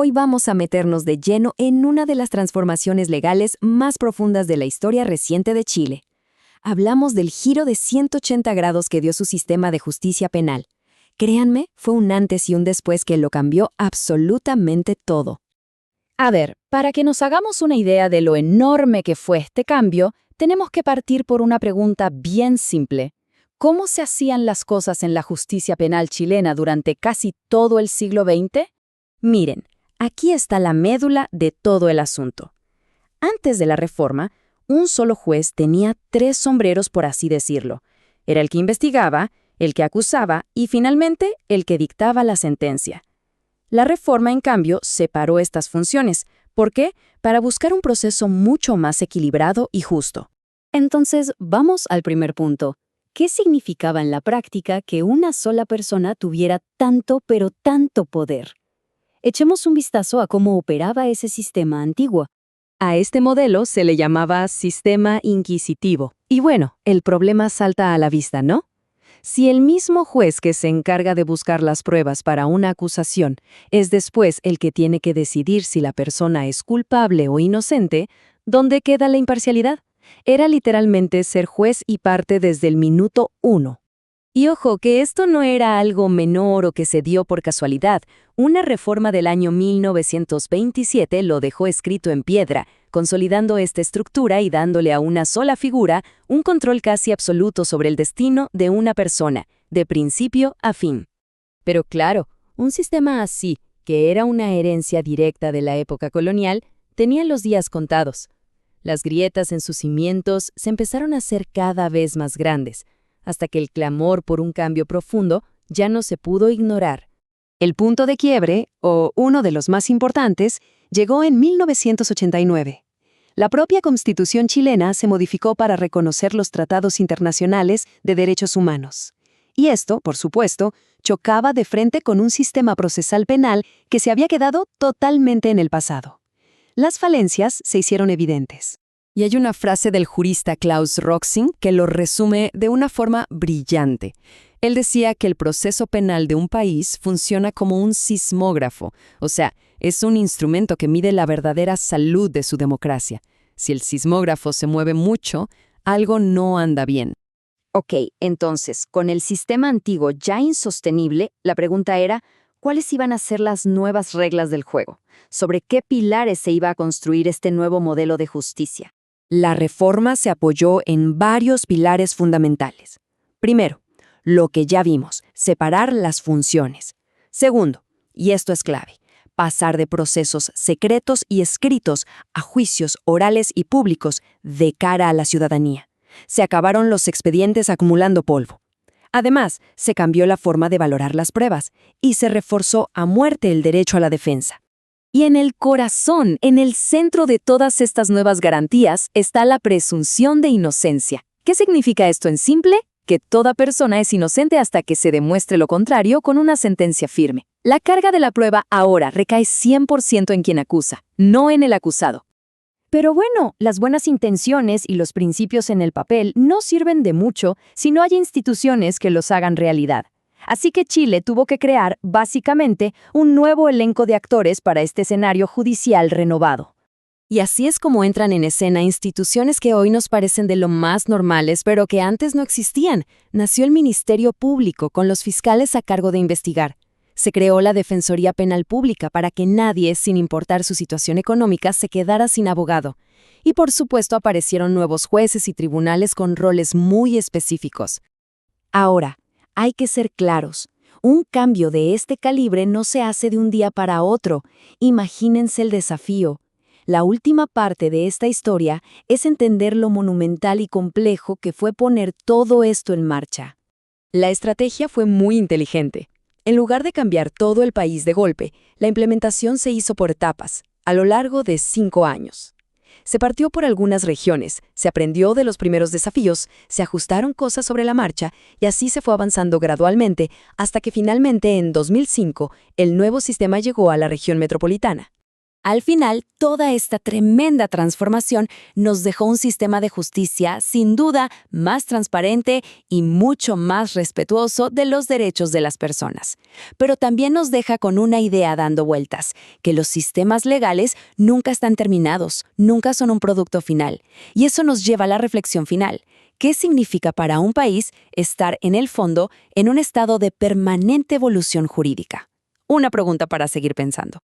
Hoy vamos a meternos de lleno en una de las transformaciones legales más profundas de la historia reciente de Chile. Hablamos del giro de 180 grados que dio su sistema de justicia penal. Créanme, fue un antes y un después que lo cambió absolutamente todo. A ver, para que nos hagamos una idea de lo enorme que fue este cambio, tenemos que partir por una pregunta bien simple. ¿Cómo se hacían las cosas en la justicia penal chilena durante casi todo el siglo XX? Miren, aquí está la médula de todo el asunto. Antes de la reforma, un solo juez tenía 3 sombreros, por así decirlo. Era el que investigaba, el que acusaba y, finalmente, el que dictaba la sentencia. La reforma, en cambio, separó estas funciones. ¿Por qué? Para buscar un proceso mucho más equilibrado y justo. Entonces, vamos al primer punto. ¿Qué significaba en la práctica que una sola persona tuviera tanto, pero tanto poder? Echemos un vistazo a cómo operaba ese sistema antiguo. A este modelo se le llamaba sistema inquisitivo. Y bueno, el problema salta a la vista, ¿no? Si el mismo juez que se encarga de buscar las pruebas para una acusación es después el que tiene que decidir si la persona es culpable o inocente, ¿dónde queda la imparcialidad? Era literalmente ser juez y parte desde el minuto 1. Y ojo, que esto no era algo menor o que se dio por casualidad. Una reforma del año 1927 lo dejó escrito en piedra, consolidando esta estructura y dándole a una sola figura un control casi absoluto sobre el destino de una persona, de principio a fin. Pero claro, un sistema así, que era una herencia directa de la época colonial, tenía los días contados. Las grietas en sus cimientos se empezaron a hacer cada vez más grandes, hasta que el clamor por un cambio profundo ya no se pudo ignorar. El punto de quiebre, o uno de los más importantes, llegó en 1989. La propia Constitución chilena se modificó para reconocer los tratados internacionales de derechos humanos. Y esto, por supuesto, chocaba de frente con un sistema procesal penal que se había quedado totalmente en el pasado. Las falencias se hicieron evidentes. Y hay una frase del jurista Klaus Roxing que lo resume de una forma brillante. Él decía que el proceso penal de un país funciona como un sismógrafo, o sea, es un instrumento que mide la verdadera salud de su democracia. Si el sismógrafo se mueve mucho, algo no anda bien. Ok, entonces, con el sistema antiguo ya insostenible, la pregunta era, ¿cuáles iban a ser las nuevas reglas del juego? ¿Sobre qué pilares se iba a construir este nuevo modelo de justicia? La reforma se apoyó en varios pilares fundamentales. Primero, lo que ya vimos, separar las funciones. Segundo, y esto es clave, pasar de procesos secretos y escritos a juicios orales y públicos de cara a la ciudadanía. Se acabaron los expedientes acumulando polvo. Además, se cambió la forma de valorar las pruebas y se reforzó a muerte el derecho a la defensa. Y en el corazón, en el centro de todas estas nuevas garantías, está la presunción de inocencia. ¿Qué significa esto en simple? Que toda persona es inocente hasta que se demuestre lo contrario con una sentencia firme. La carga de la prueba ahora recae 100% en quien acusa, no en el acusado. Pero bueno, las buenas intenciones y los principios en el papel no sirven de mucho si no hay instituciones que los hagan realidad. Así que Chile tuvo que crear, básicamente, un nuevo elenco de actores para este escenario judicial renovado. Y así es como entran en escena instituciones que hoy nos parecen de lo más normales, pero que antes no existían. Nació el Ministerio Público, con los fiscales a cargo de investigar. Se creó la Defensoría Penal Pública para que nadie, sin importar su situación económica, se quedara sin abogado. Y por supuesto aparecieron nuevos jueces y tribunales con roles muy específicos. Ahora, hay que ser claros. Un cambio de este calibre no se hace de un día para otro. Imagínense el desafío. La última parte de esta historia es entender lo monumental y complejo que fue poner todo esto en marcha. La estrategia fue muy inteligente. En lugar de cambiar todo el país de golpe, la implementación se hizo por etapas, a lo largo de 5 años. Se partió por algunas regiones, se aprendió de los primeros desafíos, se ajustaron cosas sobre la marcha y así se fue avanzando gradualmente hasta que finalmente en 2005 el nuevo sistema llegó a la región metropolitana. Al final, toda esta tremenda transformación nos dejó un sistema de justicia sin duda más transparente y mucho más respetuoso de los derechos de las personas. Pero también nos deja con una idea dando vueltas, que los sistemas legales nunca están terminados, nunca son un producto final. Y eso nos lleva a la reflexión final. ¿Qué significa para un país estar en el fondo en un estado de permanente evolución jurídica? Una pregunta para seguir pensando.